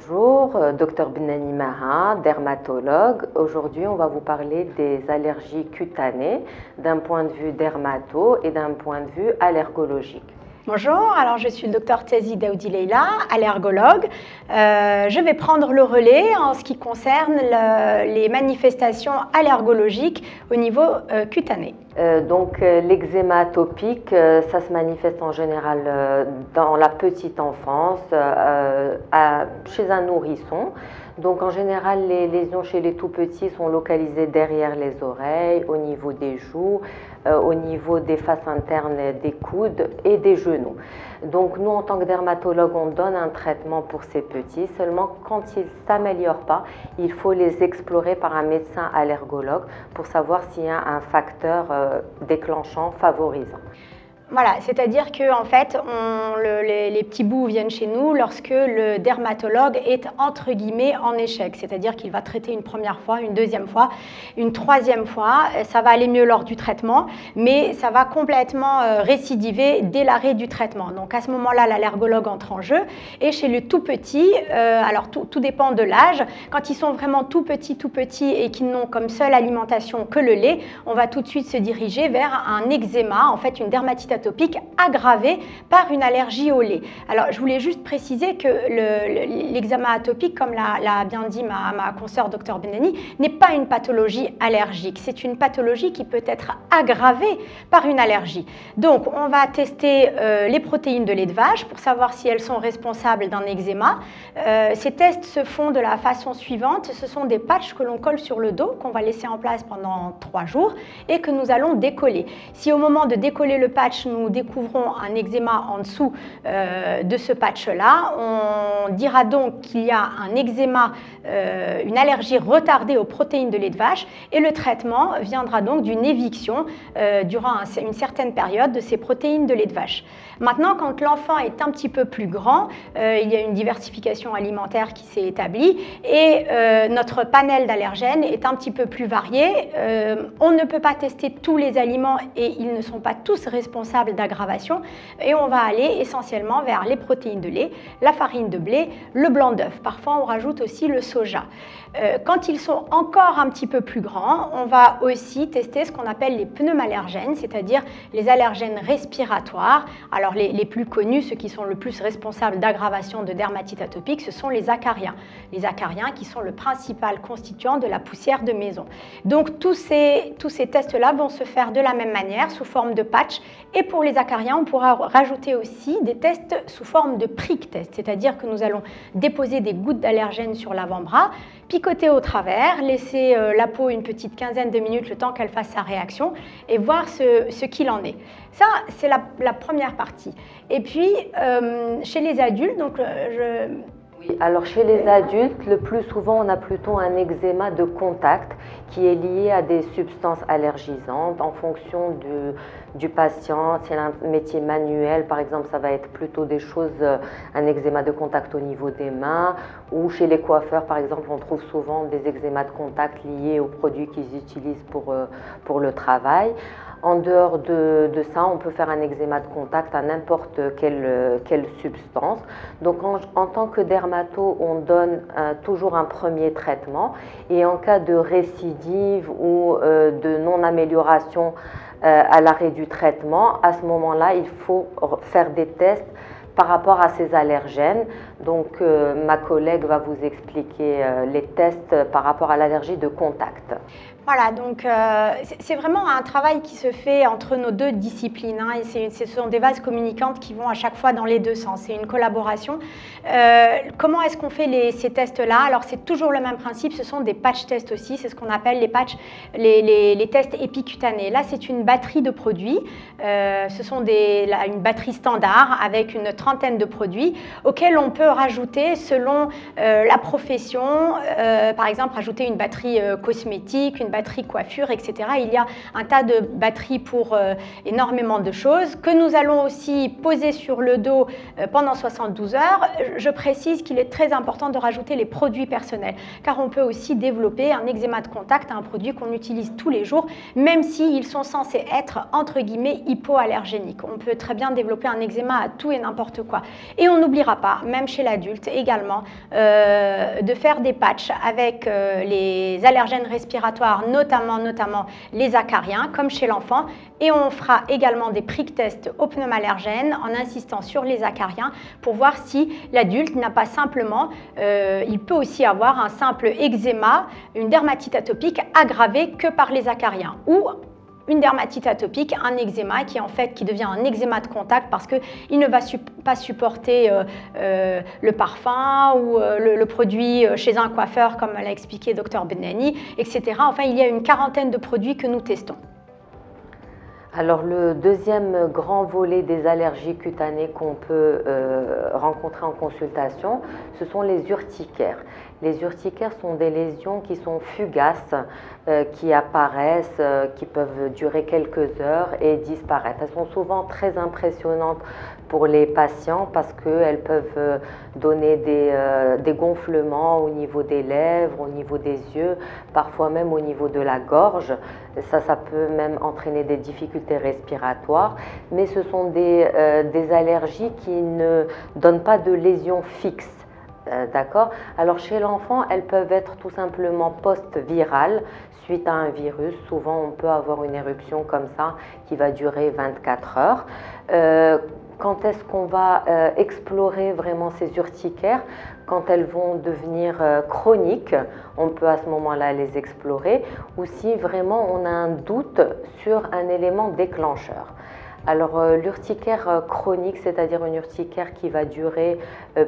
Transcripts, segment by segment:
Bonjour, Dr Benani Maha, dermatologue. Aujourd'hui, on va vous parler des allergies cutanées d'un point de vue dermato et d'un point de vue allergologique. Bonjour, alors je suis le docteur Tiazi Daoudi Leila, allergologue. Je vais prendre le relais en ce qui concerne les manifestations allergologiques au niveau cutané. L'eczéma atopique, ça se manifeste en général dans la petite enfance, chez un nourrisson. Donc en général, les lésions chez les tout-petits sont localisées derrière les oreilles, au niveau des joues, au niveau des faces internes des coudes et des genoux. Donc nous, en tant que dermatologue, on donne un traitement pour ces petits. Seulement, quand ils ne s'améliorent pas, il faut les explorer par un médecin allergologue pour savoir s'il y a un facteur déclenchant favorisant. Voilà, c'est-à-dire que en fait, les petits bouts viennent chez nous lorsque le dermatologue est entre guillemets en échec, c'est-à-dire qu'il va traiter une première fois, une deuxième fois, une troisième fois, ça va aller mieux lors du traitement, mais ça va complètement récidiver dès l'arrêt du traitement. Donc à ce moment-là, l'allergologue entre en jeu et chez le tout petit, alors tout dépend de l'âge, quand ils sont vraiment tout petits et qu'ils n'ont comme seule alimentation que le lait, on va tout de suite se diriger vers un eczéma, en fait une dermatite atopique aggravée par une allergie au lait. Alors, je voulais juste préciser que l'eczéma atopique, comme l'a bien dit ma consoeur Dr Benani, n'est pas une pathologie allergique. C'est une pathologie qui peut être aggravée par une allergie. Donc, on va tester les protéines de lait de vache pour savoir si elles sont responsables d'un eczéma. Ces tests se font de la façon suivante. Ce sont des patchs que l'on colle sur le dos, qu'on va laisser en place pendant 3 jours et que nous allons décoller. Si au moment de décoller le patch, nous découvrons un eczéma en dessous de ce patch-là, on dira donc qu'il y a un eczéma, une allergie retardée aux protéines de lait de vache et le traitement viendra donc d'une éviction durant une certaine période de ces protéines de lait de vache. Maintenant, quand l'enfant est un petit peu plus grand, il y a une diversification alimentaire qui s'est établie et notre panel d'allergènes est un petit peu plus varié. On ne peut pas tester tous les aliments et ils ne sont pas tous responsables d'aggravation et on va aller essentiellement vers les protéines de lait, la farine de blé, le blanc d'œuf. Parfois, on rajoute aussi le soja. Quand ils sont encore un petit peu plus grands, on va aussi tester ce qu'on appelle les pneumallergènes, c'est-à-dire les allergènes respiratoires. Alors les plus connus, ceux qui sont le plus responsables d'aggravation de dermatite atopique, ce sont les acariens. Les acariens qui sont le principal constituant de la poussière de maison. Donc tous ces tests-là vont se faire de la même manière, sous forme de patch. Et pour les acariens, on pourra rajouter aussi des tests sous forme de prick test, c'est-à-dire que nous allons déposer des gouttes d'allergènes sur l'avant-bras, picoter au travers, laisser la peau une petite quinzaine de minutes le temps qu'elle fasse sa réaction et voir ce qu'il en est. Ça, c'est la première partie. Et puis, chez les adultes, donc Oui, alors chez les adultes, le plus souvent, on a plutôt un eczéma de contact qui est lié à des substances allergisantes en fonction du patient. Si c'est un métier manuel, par exemple, ça va être plutôt des choses, un eczéma de contact au niveau des mains, ou chez les coiffeurs, par exemple, on trouve souvent des eczémas de contact liés aux produits qu'ils utilisent pour le travail. En dehors de ça, on peut faire un eczéma de contact à n'importe quelle substance. Donc en tant que dermato, on donne toujours un premier traitement et en cas de récidive ou de non-amélioration à l'arrêt du traitement, à ce moment-là, il faut faire des tests par rapport à ces allergènes. Donc ma collègue va vous expliquer les tests par rapport à l'allergie de contact. Voilà, donc c'est vraiment un travail qui se fait entre nos deux disciplines, hein, et ce sont des vases communicantes qui vont à chaque fois dans les deux sens. C'est une collaboration. Comment est-ce qu'on fait ces tests-là? Alors c'est toujours le même principe, ce sont des patch tests aussi, c'est ce qu'on appelle les patchs, les tests épicutanés. Là, c'est une batterie de produits, ce sont une batterie standard avec une trentaine de produits auxquels on peut rajouter selon la profession, par exemple rajouter une batterie cosmétique, une batterie coiffure, etc. Il y a un tas de batteries pour énormément de choses que nous allons aussi poser sur le dos pendant 72 heures. Je précise qu'il est très important de rajouter les produits personnels, car on peut aussi développer un eczéma de contact à un produit qu'on utilise tous les jours, même s'ils sont censés être entre guillemets hypoallergéniques. On peut très bien développer un eczéma à tout et n'importe quoi. Et on n'oubliera pas, même chez l'adulte également, de faire des patchs avec les allergènes respiratoires, notamment les acariens, comme chez l'enfant. Et on fera également des prick tests aux pneumallergènes en insistant sur les acariens pour voir si l'adulte n'a pas simplement, il peut aussi avoir un simple eczéma, une dermatite atopique aggravée que par les acariens, ou une dermatite atopique, un eczéma qui devient un eczéma de contact parce qu'il ne va pas supporter le parfum ou le produit chez un coiffeur, comme l'a expliqué Dr Benani, etc. Enfin, il y a une quarantaine de produits que nous testons. Alors le deuxième grand volet des allergies cutanées qu'on peut rencontrer en consultation, ce sont les urticaires. Les urticaires sont des lésions qui sont fugaces, qui apparaissent, qui peuvent durer quelques heures et disparaître. Elles sont souvent très impressionnantes pour les patients parce qu'elles peuvent donner des gonflements au niveau des lèvres, au niveau des yeux, parfois même au niveau de la gorge. Ça peut même entraîner des difficultés respiratoires, mais ce sont des allergies qui ne donnent pas de lésions fixes. D'accord? Alors chez l'enfant, elles peuvent être tout simplement post-virales suite à un virus. Souvent, on peut avoir une éruption comme ça qui va durer 24 heures. Quand est-ce qu'on va explorer vraiment ces urticaires? Quand elles vont devenir chroniques, on peut à ce moment-là les explorer, ou si vraiment on a un doute sur un élément déclencheur. Alors l'urticaire chronique, c'est-à-dire une urticaire qui va durer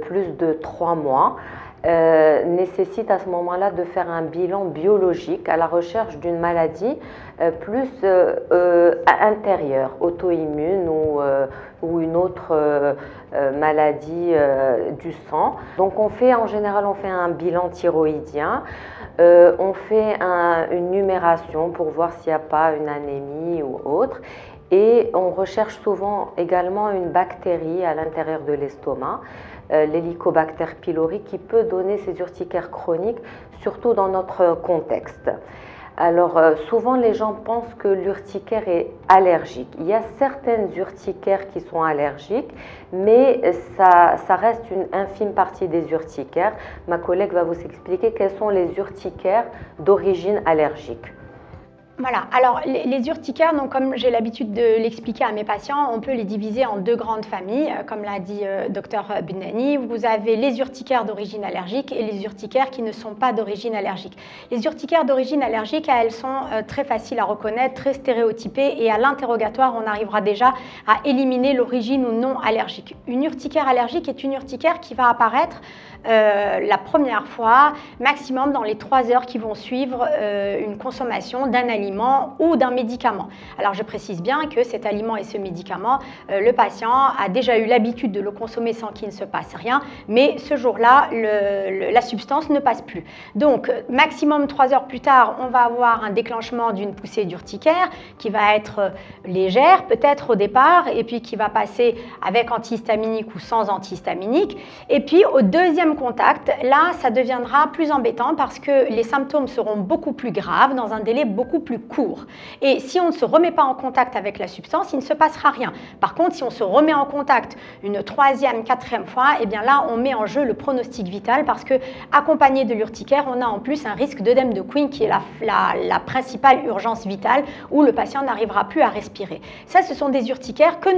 plus de 3 mois, nécessite à ce moment-là de faire un bilan biologique à la recherche d'une maladie plus intérieure, auto-immune ou une autre maladie du sang. Donc en général, on fait un bilan thyroïdien, on fait une numération pour voir s'il n'y a pas une anémie ou autre. Et on recherche souvent également une bactérie à l'intérieur de l'estomac, l'Helicobacter pylori, qui peut donner ces urticaires chroniques, surtout dans notre contexte. Alors souvent les gens pensent que l'urticaire est allergique. Il y a certaines urticaires qui sont allergiques, mais ça reste une infime partie des urticaires. Ma collègue va vous expliquer quels sont les urticaires d'origine allergique. Voilà, alors les urticaires, donc, comme j'ai l'habitude de l'expliquer à mes patients, on peut les diviser en deux grandes familles, comme l'a dit Dr Benani. Vous avez les urticaires d'origine allergique et les urticaires qui ne sont pas d'origine allergique. Les urticaires d'origine allergique, elles sont très faciles à reconnaître, très stéréotypées, et à l'interrogatoire, on arrivera déjà à éliminer l'origine ou non allergique. Une urticaire allergique est une urticaire qui va apparaître la première fois, maximum dans les 3 heures qui vont suivre une consommation d'un aliment ou d'un médicament. Alors je précise bien que cet aliment et ce médicament, le patient a déjà eu l'habitude de le consommer sans qu'il ne se passe rien, mais ce jour-là, la substance ne passe plus. Donc maximum 3 heures plus tard, on va avoir un déclenchement d'une poussée d'urticaire qui va être légère peut-être au départ, et puis qui va passer avec antihistaminique ou sans antihistaminique. Et puis au deuxième contact, là, ça deviendra plus embêtant parce que les symptômes seront beaucoup plus graves dans un délai beaucoup plus court. Et si on ne se remet pas en contact avec la substance, il ne se passera rien. Par contre, si on se remet en contact une 3e, 4e fois, eh bien là, on met en jeu le pronostic vital parce que, accompagné de l'urticaire, on a en plus un risque d'œdème de Quinn qui est la principale urgence vitale où le patient n'arrivera plus à respirer. Ça, ce sont des urticaires que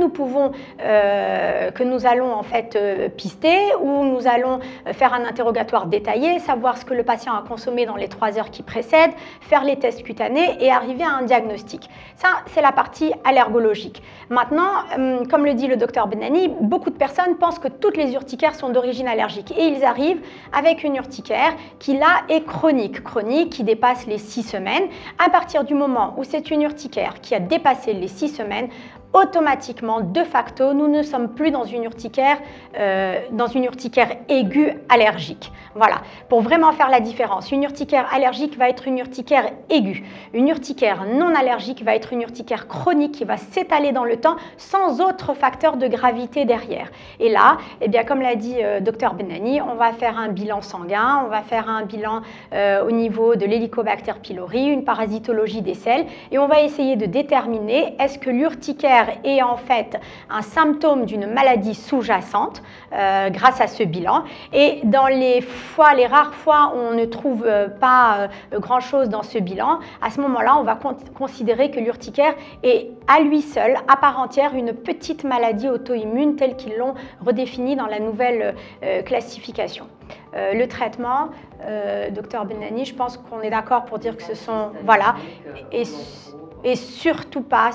nous allons en fait pister, où nous allons faire un interrogatoire détaillé, savoir ce que le patient a consommé dans les 3 heures qui précèdent, faire les tests cutanés et arriver à un diagnostic. Ça, c'est la partie allergologique. Maintenant, comme le dit le docteur Benani, beaucoup de personnes pensent que toutes les urticaires sont d'origine allergique et ils arrivent avec une urticaire qui là est chronique, qui dépasse les 6 semaines. À partir du moment où c'est une urticaire qui a dépassé les 6 semaines, automatiquement, de facto, nous ne sommes plus dans une urticaire aiguë allergique. Voilà, pour vraiment faire la différence. Une urticaire allergique va être une urticaire aiguë. Une urticaire non allergique va être une urticaire chronique qui va s'étaler dans le temps sans autre facteur de gravité derrière. Et là, eh bien, comme l'a dit Dr Benani, on va faire un bilan sanguin, on va faire un bilan au niveau de l'Helicobacter pylori, une parasitologie des selles, et on va essayer de déterminer est-ce que l'urticaire est en fait un symptôme d'une maladie sous-jacente grâce à ce bilan. Et dans les rares fois où on ne trouve pas grand-chose dans ce bilan, à ce moment-là, on va considérer que l'urticaire est à lui seul, à part entière, une petite maladie auto-immune telle qu'ils l'ont redéfinie dans la nouvelle classification. Le traitement, Dr Benani, je pense qu'on est d'accord pour dire que ce sont, voilà, et surtout pas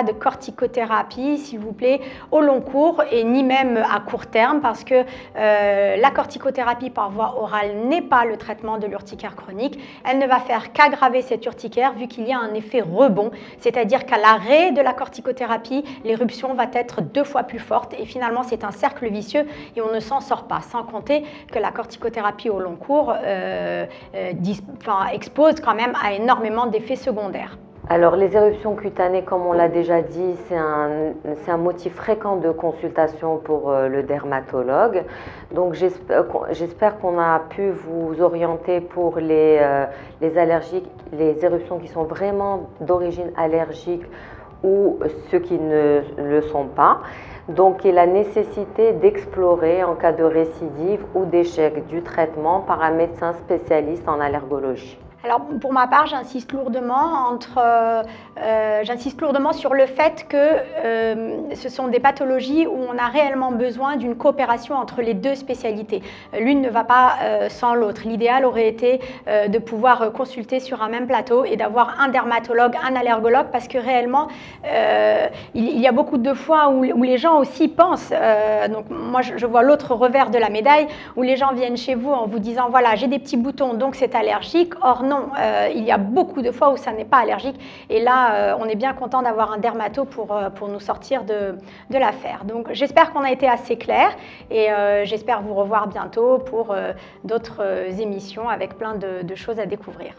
de corticothérapie, s'il vous plaît, au long cours et ni même à court terme, parce que la corticothérapie par voie orale n'est pas le traitement de l'urticaire chronique. Elle ne va faire qu'aggraver cette urticaire vu qu'il y a un effet rebond, c'est-à-dire qu'à l'arrêt de la corticothérapie, l'éruption va être 2 fois plus forte et finalement c'est un cercle vicieux et on ne s'en sort pas, sans compter que la corticothérapie au long cours expose quand même à énormément d'effets secondaires. Alors, les éruptions cutanées, comme on l'a déjà dit, c'est un motif fréquent de consultation pour le dermatologue. Donc, j'espère qu'on a pu vous orienter pour les allergiques, les éruptions qui sont vraiment d'origine allergique ou ceux qui ne le sont pas. Donc, il y a la nécessité d'explorer en cas de récidive ou d'échec du traitement par un médecin spécialiste en allergologie. Alors, pour ma part, j'insiste lourdement sur le fait que ce sont des pathologies où on a réellement besoin d'une coopération entre les deux spécialités. L'une ne va pas sans l'autre. L'idéal aurait été de pouvoir consulter sur un même plateau et d'avoir un dermatologue, un allergologue, parce que réellement, il y a beaucoup de fois où les gens aussi pensent, donc moi je vois l'autre revers de la médaille, où les gens viennent chez vous en vous disant voilà, j'ai des petits boutons donc c'est allergique. Or non, il y a beaucoup de fois où ça n'est pas allergique et là on est bien content d'avoir un dermato pour nous sortir de l'affaire. Donc j'espère qu'on a été assez clair et j'espère vous revoir bientôt pour d'autres émissions avec plein de choses à découvrir.